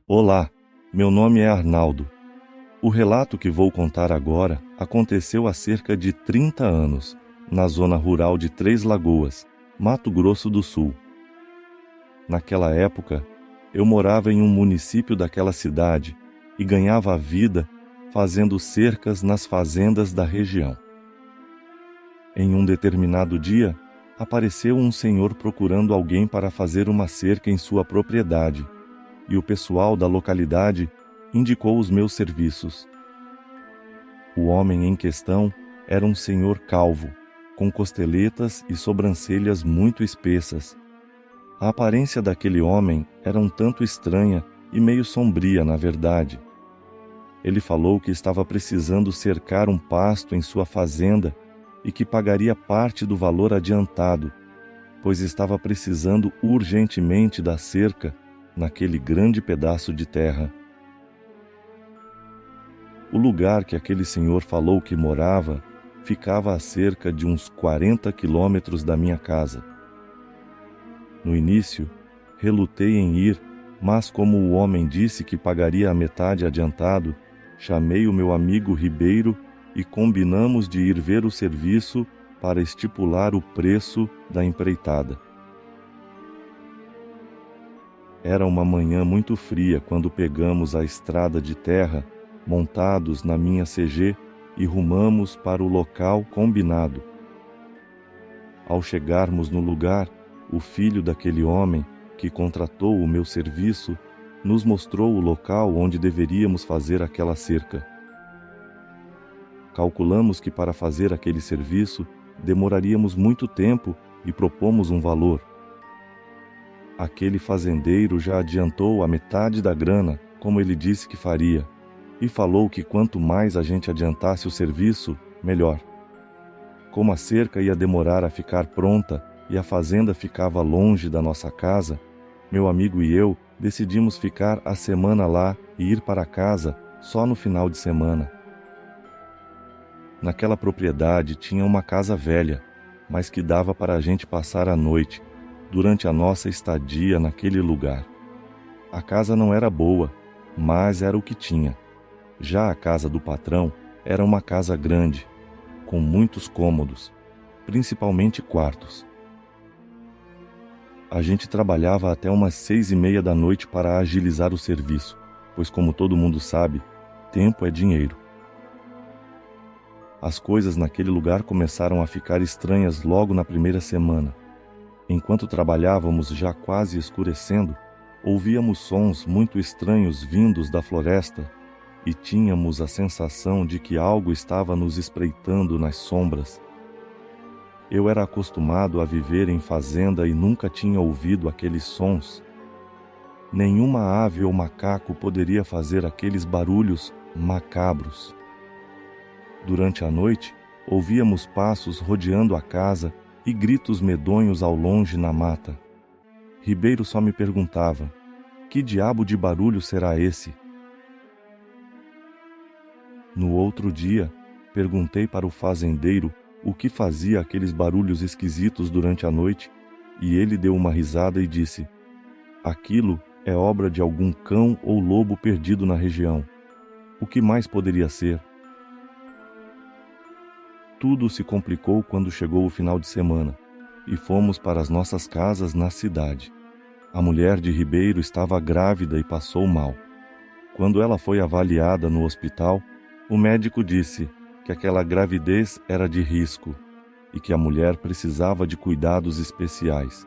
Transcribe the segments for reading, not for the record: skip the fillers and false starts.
Olá, meu nome é Arnaldo. O relato que vou contar agora aconteceu há cerca de 30 anos, na zona rural de Três Lagoas, Mato Grosso do Sul. Naquela época, eu morava em um município daquela cidade e ganhava a vida fazendo cercas nas fazendas da região. Em um determinado dia, apareceu um senhor procurando alguém para fazer uma cerca em sua propriedade, e o pessoal da localidade indicou os meus serviços. O homem em questão era um senhor calvo, com costeletas e sobrancelhas muito espessas. A aparência daquele homem era um tanto estranha e meio sombria, na verdade. Ele falou que estava precisando cercar um pasto em sua fazenda e que pagaria parte do valor adiantado, pois estava precisando urgentemente da cerca naquele grande pedaço de terra. O lugar que aquele senhor falou que morava ficava a cerca de uns 40 quilômetros da minha casa. No início, relutei em ir, mas como o homem disse que pagaria a metade adiantado, chamei o meu amigo Ribeiro e combinamos de ir ver o serviço para estipular o preço da empreitada. Era uma manhã muito fria quando pegamos a estrada de terra, montados na minha CG, e rumamos para o local combinado. Ao chegarmos no lugar, o filho daquele homem, que contratou o meu serviço, nos mostrou o local onde deveríamos fazer aquela cerca. Calculamos que para fazer aquele serviço demoraríamos muito tempo e propomos um valor. Aquele fazendeiro já adiantou a metade da grana, como ele disse que faria, e falou que quanto mais a gente adiantasse o serviço, melhor. Como a cerca ia demorar a ficar pronta e a fazenda ficava longe da nossa casa, meu amigo e eu decidimos ficar a semana lá e ir para casa só no final de semana. Naquela propriedade tinha uma casa velha, mas que dava para a gente passar a noite, durante a nossa estadia naquele lugar. A casa não era boa, mas era o que tinha. Já a casa do patrão era uma casa grande, com muitos cômodos, principalmente quartos. A gente trabalhava até umas 6:30 da noite para agilizar o serviço, pois como todo mundo sabe, tempo é dinheiro. As coisas naquele lugar começaram a ficar estranhas logo na primeira semana. Enquanto trabalhávamos já quase escurecendo, ouvíamos sons muito estranhos vindos da floresta e tínhamos a sensação de que algo estava nos espreitando nas sombras. Eu era acostumado a viver em fazenda e nunca tinha ouvido aqueles sons. Nenhuma ave ou macaco poderia fazer aqueles barulhos macabros. Durante a noite, ouvíamos passos rodeando a casa e gritos medonhos ao longe na mata. Ribeiro só me perguntava: que diabo de barulho será esse? No outro dia, perguntei para o fazendeiro o que fazia aqueles barulhos esquisitos durante a noite, e ele deu uma risada e disse: aquilo é obra de algum cão ou lobo perdido na região. O que mais poderia ser? Tudo se complicou quando chegou o final de semana, e fomos para as nossas casas na cidade. A mulher de Ribeiro estava grávida e passou mal. Quando ela foi avaliada no hospital, o médico disse que aquela gravidez era de risco e que a mulher precisava de cuidados especiais.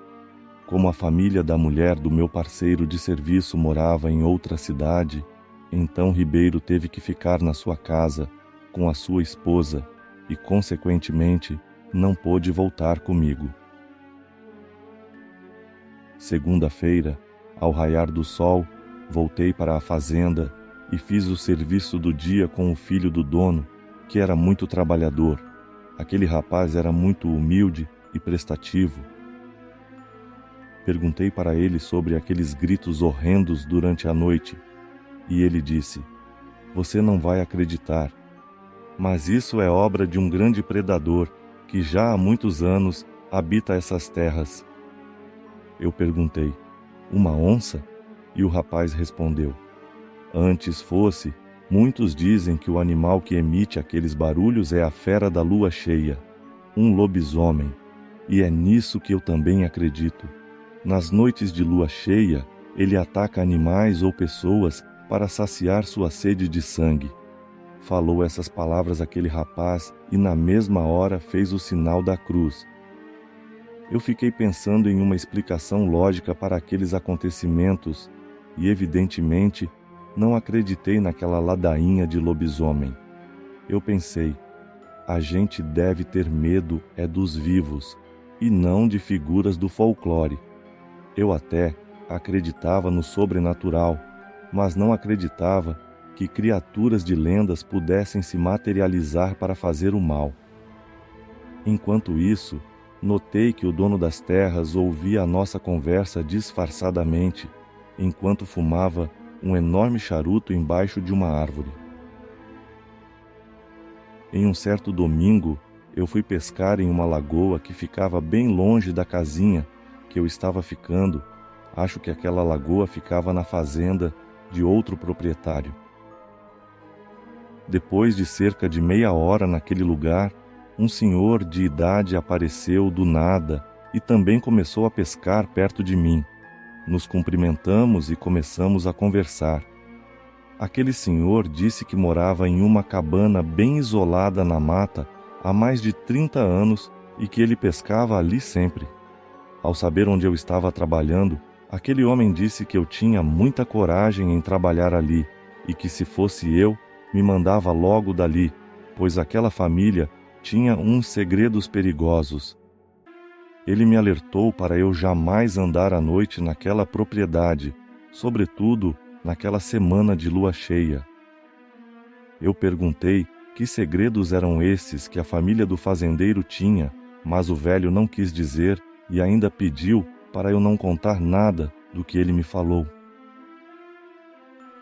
Como a família da mulher do meu parceiro de serviço morava em outra cidade, então Ribeiro teve que ficar na sua casa com a sua esposa e, consequentemente, não pôde voltar comigo. Segunda-feira, ao raiar do sol, voltei para a fazenda e fiz o serviço do dia com o filho do dono, que era muito trabalhador. Aquele rapaz era muito humilde e prestativo. Perguntei para ele sobre aqueles gritos horrendos durante a noite, e ele disse: você não vai acreditar, mas isso é obra de um grande predador que já há muitos anos habita essas terras. Eu perguntei: uma onça? E o rapaz respondeu: Antes fosse, muitos dizem que o animal que emite aqueles barulhos é a fera da lua cheia, um lobisomem, e é nisso que eu também acredito. Nas noites de lua cheia, ele ataca animais ou pessoas para saciar sua sede de sangue. Falou essas palavras aquele rapaz e na mesma hora fez o sinal da cruz. Eu fiquei pensando em uma explicação lógica para aqueles acontecimentos e, evidentemente, não acreditei naquela ladainha de lobisomem. Eu pensei, a gente deve ter medo é dos vivos e não de figuras do folclore. Eu até acreditava no sobrenatural, mas não acreditava que criaturas de lendas pudessem se materializar para fazer o mal. Enquanto isso, notei que o dono das terras ouvia a nossa conversa disfarçadamente, enquanto fumava um enorme charuto embaixo de uma árvore. Em um certo domingo, eu fui pescar em uma lagoa que ficava bem longe da casinha que eu estava ficando. Acho que aquela lagoa ficava na fazenda de outro proprietário. Depois de cerca de meia hora naquele lugar, um senhor de idade apareceu do nada e também começou a pescar perto de mim. Nos cumprimentamos e começamos a conversar. Aquele senhor disse que morava em uma cabana bem isolada na mata há mais de 30 anos e que ele pescava ali sempre. Ao saber onde eu estava trabalhando, aquele homem disse que eu tinha muita coragem em trabalhar ali e que, se fosse eu, me mandava logo dali, pois aquela família tinha uns segredos perigosos. Ele me alertou para eu jamais andar à noite naquela propriedade, sobretudo naquela semana de lua cheia. Eu perguntei que segredos eram esses que a família do fazendeiro tinha, mas o velho não quis dizer e ainda pediu para eu não contar nada do que ele me falou.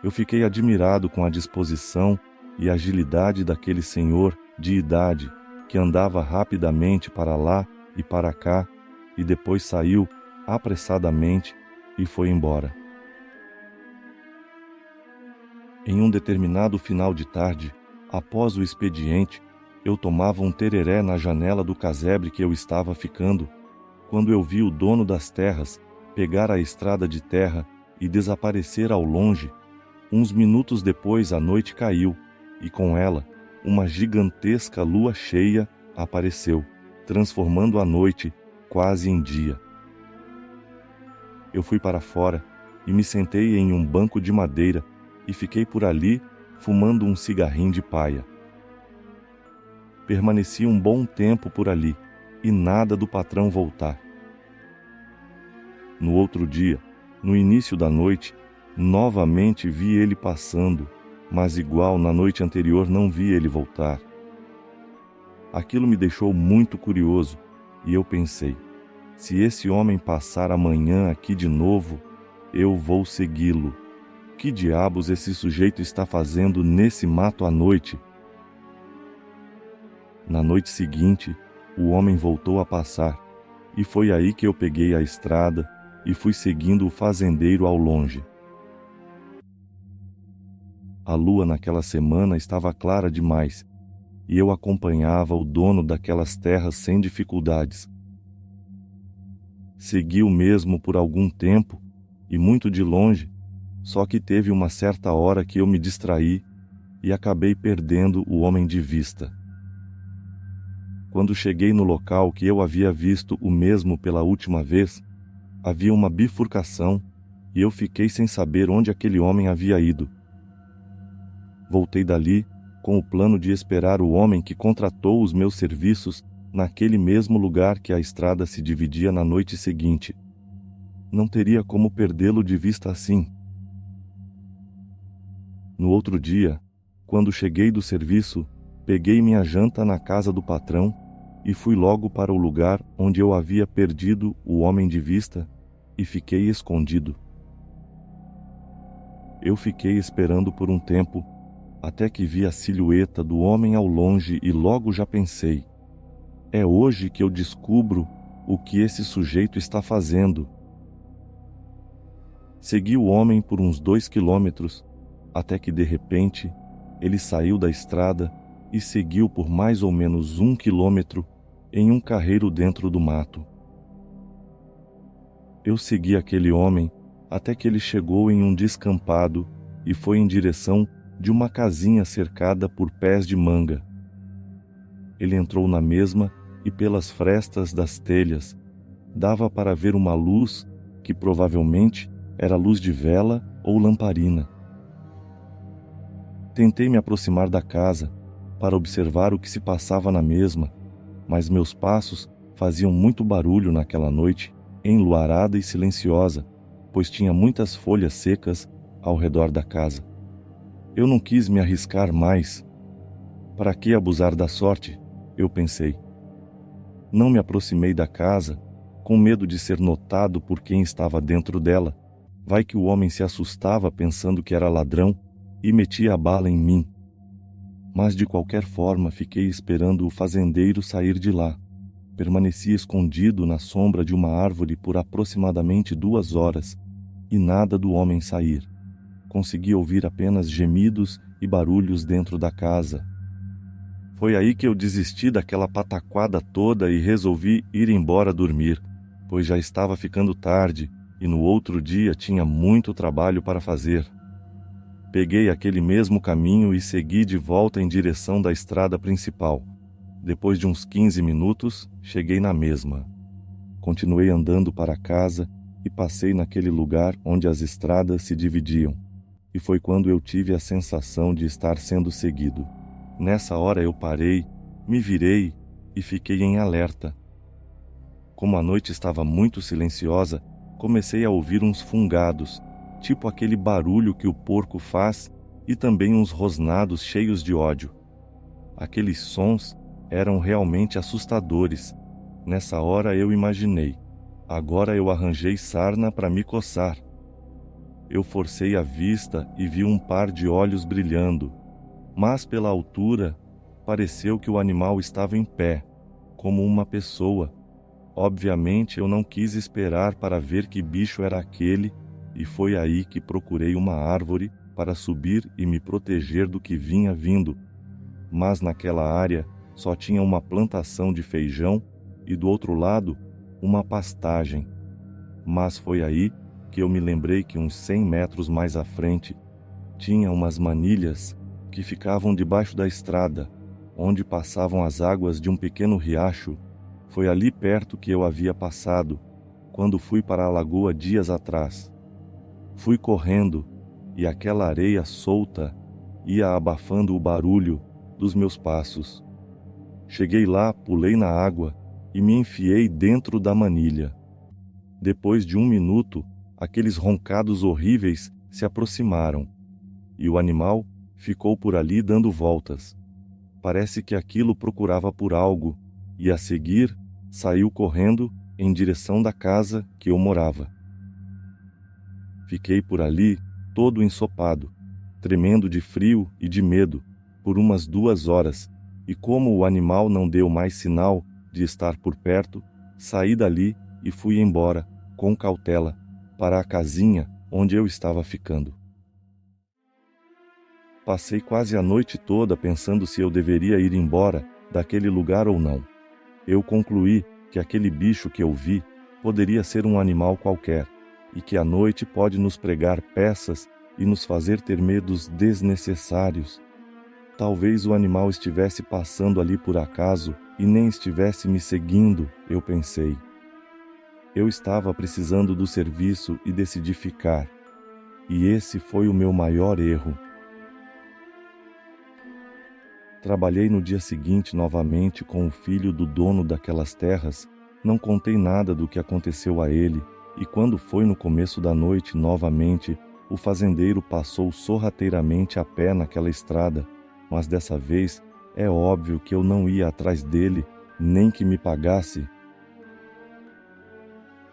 Eu fiquei admirado com a disposição e agilidade daquele senhor de idade que andava rapidamente para lá e para cá e depois saiu apressadamente e foi embora. Em um determinado final de tarde, após o expediente, eu tomava um tereré na janela do casebre que eu estava ficando, quando eu vi o dono das terras pegar a estrada de terra e desaparecer ao longe. Uns minutos depois a noite caiu, e com ela, uma gigantesca lua cheia apareceu, transformando a noite quase em dia. Eu fui para fora e me sentei em um banco de madeira e fiquei por ali fumando um cigarrinho de paia. Permaneci um bom tempo por ali e nada do patrão voltar. No outro dia, no início da noite, novamente vi ele passando, mas igual na noite anterior não vi ele voltar. Aquilo me deixou muito curioso e eu pensei, se esse homem passar amanhã aqui de novo, eu vou segui-lo. Que diabos esse sujeito está fazendo nesse mato à noite? Na noite seguinte, o homem voltou a passar, e foi aí que eu peguei a estrada e fui seguindo o fazendeiro ao longe. A lua naquela semana estava clara demais, e eu acompanhava o dono daquelas terras sem dificuldades. Segui-o mesmo por algum tempo, e muito de longe, só que teve uma certa hora que eu me distraí e acabei perdendo o homem de vista. Quando cheguei no local que eu havia visto o mesmo pela última vez, havia uma bifurcação e eu fiquei sem saber onde aquele homem havia ido. Voltei dali com o plano de esperar o homem que contratou os meus serviços naquele mesmo lugar que a estrada se dividia na noite seguinte. Não teria como perdê-lo de vista assim. No outro dia, quando cheguei do serviço, peguei minha janta na casa do patrão e fui logo para o lugar onde eu havia perdido o homem de vista e fiquei escondido. Eu fiquei esperando por um tempo, até que vi a silhueta do homem ao longe e logo já pensei, é hoje que eu descubro o que esse sujeito está fazendo. Segui o homem por uns 2 quilômetros, até que de repente ele saiu da estrada e seguiu por mais ou menos 1 quilômetro em um carreiro dentro do mato. Eu segui aquele homem até que ele chegou em um descampado e foi em direção de uma casinha cercada por pés de manga. Ele entrou na mesma e pelas frestas das telhas dava para ver uma luz que provavelmente era luz de vela ou lamparina. Tentei me aproximar da casa para observar o que se passava na mesma, mas meus passos faziam muito barulho naquela noite, enluarada e silenciosa, pois tinha muitas folhas secas ao redor da casa. Eu não quis me arriscar mais. Para que abusar da sorte? Eu pensei. Não me aproximei da casa, com medo de ser notado por quem estava dentro dela. Vai que o homem se assustava pensando que era ladrão e metia a bala em mim. Mas de qualquer forma fiquei esperando o fazendeiro sair de lá. Permaneci escondido na sombra de uma árvore por aproximadamente 2 horas, e nada do homem sair. Consegui ouvir apenas gemidos e barulhos dentro da casa. Foi aí que eu desisti daquela pataquada toda e resolvi ir embora dormir, pois já estava ficando tarde e no outro dia tinha muito trabalho para fazer. Peguei aquele mesmo caminho e segui de volta em direção da estrada principal. Depois de uns 15 minutos, cheguei na mesma. Continuei andando para casa e passei naquele lugar onde as estradas se dividiam. E foi quando eu tive a sensação de estar sendo seguido. Nessa hora eu parei, me virei e fiquei em alerta. Como a noite estava muito silenciosa, comecei a ouvir uns fungados, tipo aquele barulho que o porco faz, e também uns rosnados cheios de ódio. Aqueles sons eram realmente assustadores. Nessa hora eu imaginei, agora eu arranjei sarna para me coçar. Eu forcei a vista e vi um par de olhos brilhando, mas pela altura pareceu que o animal estava em pé, como uma pessoa. Obviamente eu não quis esperar para ver que bicho era aquele, e foi aí que procurei uma árvore para subir e me proteger do que vinha vindo. Mas naquela área só tinha uma plantação de feijão e do outro lado uma pastagem. Mas foi aí que eu me lembrei que uns 100 metros mais à frente tinha umas manilhas que ficavam debaixo da estrada, onde passavam as águas de um pequeno riacho. Foi ali perto que eu havia passado, quando fui para a lagoa dias atrás. Fui correndo, e aquela areia solta ia abafando o barulho dos meus passos. Cheguei lá, pulei na água e me enfiei dentro da manilha. Depois de 1 minuto, aqueles roncados horríveis se aproximaram, e o animal ficou por ali dando voltas. Parece que aquilo procurava por algo, e a seguir saiu correndo em direção da casa que eu morava. Fiquei por ali, todo ensopado, tremendo de frio e de medo, por umas 2 horas, e como o animal não deu mais sinal de estar por perto, saí dali e fui embora, com cautela, para a casinha onde eu estava ficando. Passei quase a noite toda pensando se eu deveria ir embora daquele lugar ou não. Eu concluí que aquele bicho que eu vi poderia ser um animal qualquer, e que a noite pode nos pregar peças e nos fazer ter medos desnecessários. Talvez o animal estivesse passando ali por acaso e nem estivesse me seguindo, eu pensei. Eu estava precisando do serviço e decidi ficar. E esse foi o meu maior erro. Trabalhei no dia seguinte novamente com o filho do dono daquelas terras. Não contei nada do que aconteceu a ele, e quando foi no começo da noite novamente, o fazendeiro passou sorrateiramente a pé naquela estrada, mas dessa vez é óbvio que eu não ia atrás dele, nem que me pagasse.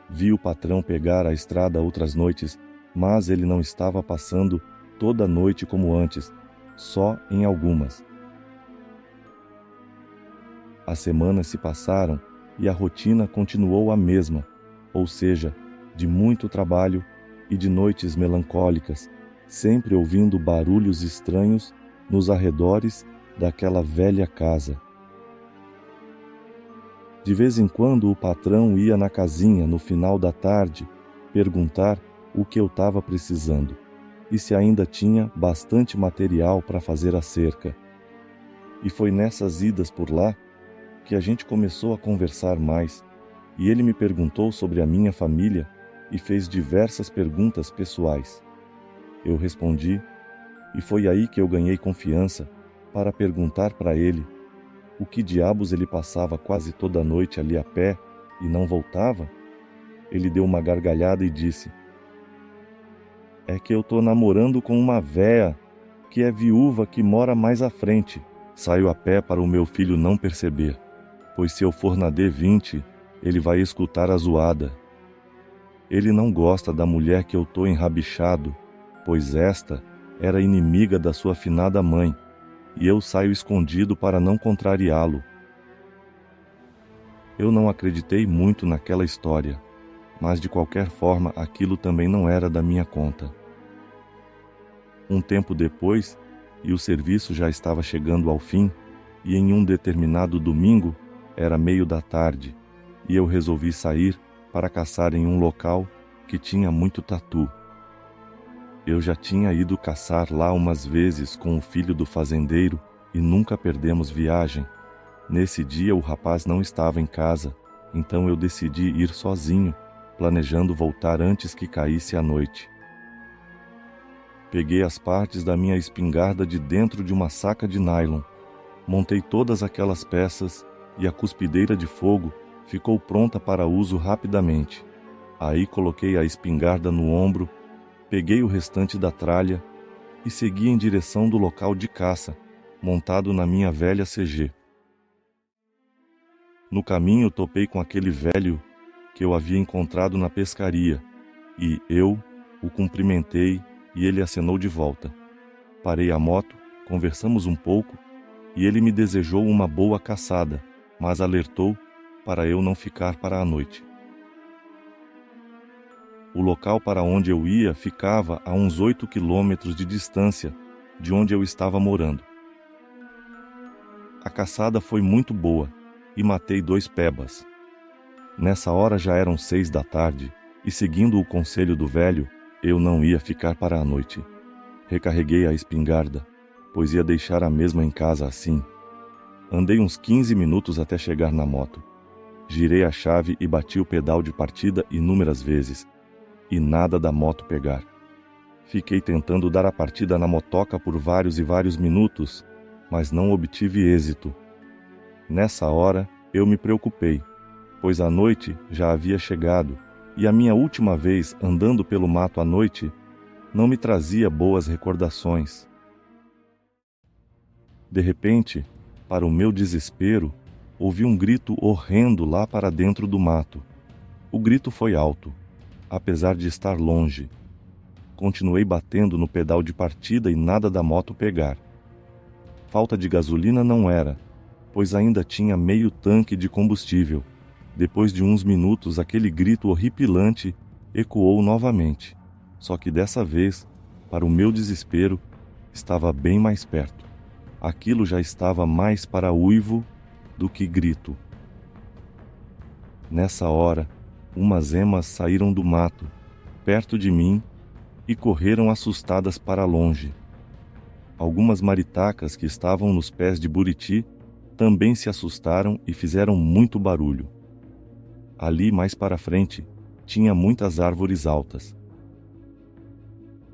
Vi o patrão pegar a estrada outras noites, mas ele não estava passando toda noite como antes, só em algumas. As semanas se passaram e a rotina continuou a mesma, ou seja, de muito trabalho e de noites melancólicas, sempre ouvindo barulhos estranhos nos arredores daquela velha casa. De vez em quando o patrão ia na casinha no final da tarde perguntar o que eu estava precisando e se ainda tinha bastante material para fazer a cerca. E foi nessas idas por lá que a gente começou a conversar mais, e ele me perguntou sobre a minha família e fez diversas perguntas pessoais. Eu respondi, e foi aí que eu ganhei confiança para perguntar para ele o que diabos ele passava quase toda a noite ali a pé e não voltava. Ele deu uma gargalhada e disse: "É que eu tô namorando com uma véia que é viúva que mora mais à frente. Saio a pé para o meu filho não perceber, pois se eu for na D20, ele vai escutar a zoada. Ele não gosta da mulher que eu tô enrabixado, pois esta era inimiga da sua finada mãe, e eu saio escondido para não contrariá-lo." Eu não acreditei muito naquela história, mas de qualquer forma aquilo também não era da minha conta. Um tempo depois, e o serviço já estava chegando ao fim, e em um determinado domingo, era meio da tarde, e eu resolvi sair para caçar em um local que tinha muito tatu. Eu já tinha ido caçar lá umas vezes com o filho do fazendeiro e nunca perdemos viagem. Nesse dia o rapaz não estava em casa, então eu decidi ir sozinho, planejando voltar antes que caísse a noite. Peguei as partes da minha espingarda de dentro de uma saca de nylon, montei todas aquelas peças e a cuspideira de fogo ficou pronta para uso rapidamente. Aí coloquei a espingarda no ombro, peguei o restante da tralha e segui em direção do local de caça, montado na minha velha CG. No caminho topei com aquele velho que eu havia encontrado na pescaria, e eu o cumprimentei e ele acenou de volta. Parei a moto, conversamos um pouco e ele me desejou uma boa caçada, mas alertou para eu não ficar para a noite. O local para onde eu ia ficava a uns 8 quilômetros de distância de onde eu estava morando. A caçada foi muito boa e matei 2 pebas. Nessa hora já eram 6 da tarde e, seguindo o conselho do velho, eu não ia ficar para a noite. Recarreguei a espingarda, pois ia deixar a mesma em casa assim. Andei uns 15 minutos até chegar na moto. Girei a chave e bati o pedal de partida inúmeras vezes, e nada da moto pegar. Fiquei tentando dar a partida na motoca por vários e vários minutos, mas não obtive êxito. Nessa hora, eu me preocupei, pois a noite já havia chegado, e a minha última vez andando pelo mato à noite não me trazia boas recordações. De repente, para o meu desespero, ouvi um grito horrendo lá para dentro do mato. O grito foi alto, apesar de estar longe. Continuei batendo no pedal de partida e nada da moto pegar. Falta de gasolina não era, pois ainda tinha meio tanque de combustível. Depois de uns minutos, aquele grito horripilante ecoou novamente, só que dessa vez, para o meu desespero, estava bem mais perto. Aquilo já estava mais para uivo do que grito. Nessa hora, umas emas saíram do mato, perto de mim, e correram assustadas para longe. Algumas maritacas que estavam nos pés de buriti também se assustaram e fizeram muito barulho. Ali, mais para frente, tinha muitas árvores altas.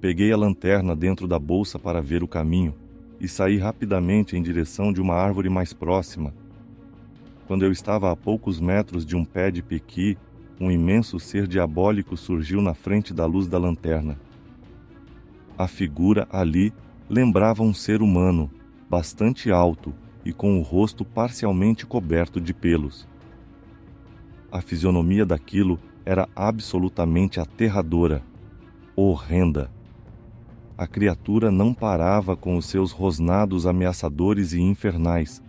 Peguei a lanterna dentro da bolsa para ver o caminho e saí rapidamente em direção de uma árvore mais próxima. Quando eu estava a poucos metros de um pé de pequi, um imenso ser diabólico surgiu na frente da luz da lanterna. A figura ali lembrava um ser humano, bastante alto e com o rosto parcialmente coberto de pelos. A fisionomia daquilo era absolutamente aterradora, horrenda. A criatura não parava com os seus rosnados ameaçadores e infernais.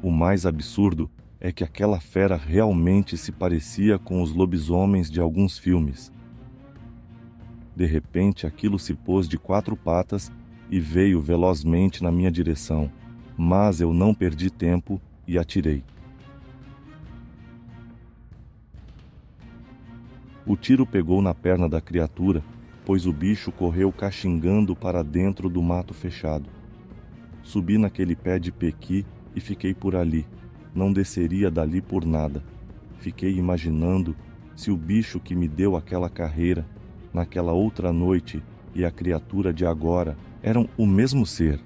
O mais absurdo é que aquela fera realmente se parecia com os lobisomens de alguns filmes. De repente, aquilo se pôs de 4 patas e veio velozmente na minha direção, mas eu não perdi tempo e atirei. O tiro pegou na perna da criatura, pois o bicho correu caxingando para dentro do mato fechado. Subi naquele pé de pequi e fiquei por ali. Não desceria dali por nada. Fiquei imaginando se o bicho que me deu aquela carreira, naquela outra noite, e a criatura de agora eram o mesmo ser.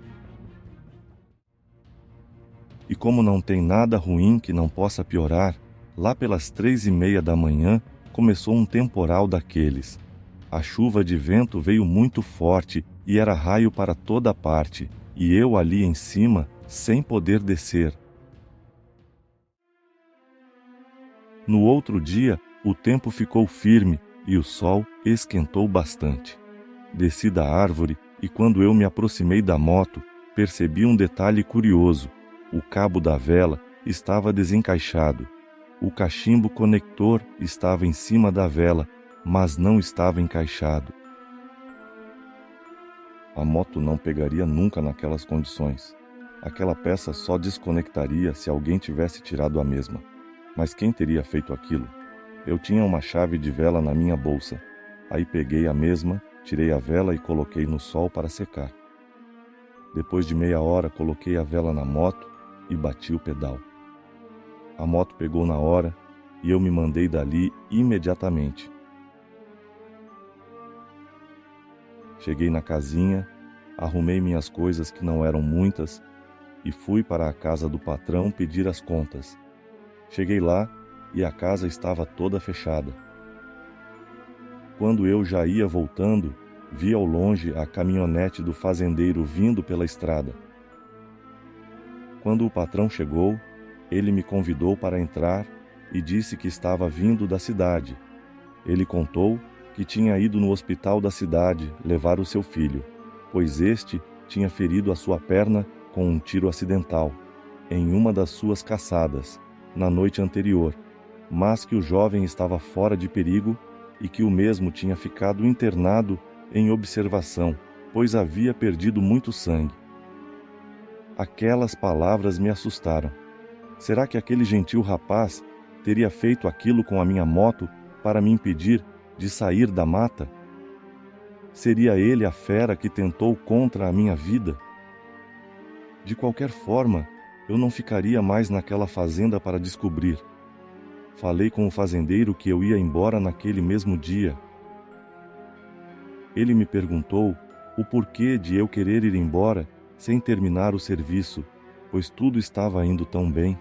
E como não tem nada ruim que não possa piorar, lá pelas 3:30 da manhã começou um temporal daqueles. A chuva de vento veio muito forte e era raio para toda parte, e eu ali em cima, sem poder descer. No outro dia, o tempo ficou firme e o sol esquentou bastante. Desci da árvore e quando eu me aproximei da moto, percebi um detalhe curioso. O cabo da vela estava desencaixado. O cachimbo conector estava em cima da vela, mas não estava encaixado. A moto não pegaria nunca naquelas condições. Aquela peça só desconectaria se alguém tivesse tirado a mesma. Mas quem teria feito aquilo? Eu tinha uma chave de vela na minha bolsa. Aí peguei a mesma, tirei a vela e coloquei no sol para secar. Depois de meia hora, coloquei a vela na moto e bati o pedal. A moto pegou na hora e eu me mandei dali imediatamente. Cheguei na casinha, arrumei minhas coisas que não eram muitas e fui para a casa do patrão pedir as contas. Cheguei lá e a casa estava toda fechada. Quando eu já ia voltando, vi ao longe a caminhonete do fazendeiro vindo pela estrada. Quando o patrão chegou, ele me convidou para entrar e disse que estava vindo da cidade. Ele contou que tinha ido no hospital da cidade levar o seu filho, pois este tinha ferido a sua perna com um tiro acidental, em uma das suas caçadas, na noite anterior, mas que o jovem estava fora de perigo e que o mesmo tinha ficado internado em observação, pois havia perdido muito sangue. Aquelas palavras me assustaram. Será que aquele gentil rapaz teria feito aquilo com a minha moto para me impedir de sair da mata? Seria ele a fera que tentou contra a minha vida? De qualquer forma, eu não ficaria mais naquela fazenda para descobrir. Falei com o fazendeiro que eu ia embora naquele mesmo dia. Ele me perguntou o porquê de eu querer ir embora sem terminar o serviço, pois tudo estava indo tão bem.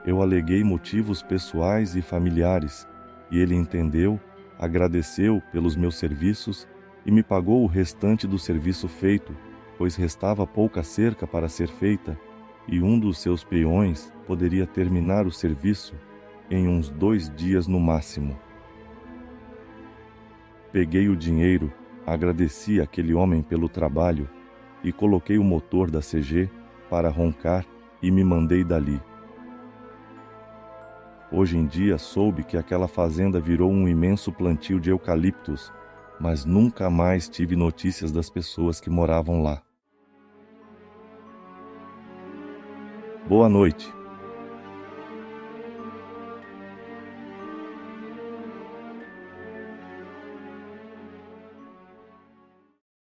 Eu aleguei motivos pessoais e familiares, e ele entendeu, agradeceu pelos meus serviços e me pagou o restante do serviço feito, pois restava pouca cerca para ser feita, e um dos seus peões poderia terminar o serviço em uns 2 dias no máximo. Peguei o dinheiro, agradeci àquele homem pelo trabalho e coloquei o motor da CG para roncar e me mandei dali. Hoje em dia soube que aquela fazenda virou um imenso plantio de eucaliptos, mas nunca mais tive notícias das pessoas que moravam lá. Boa noite.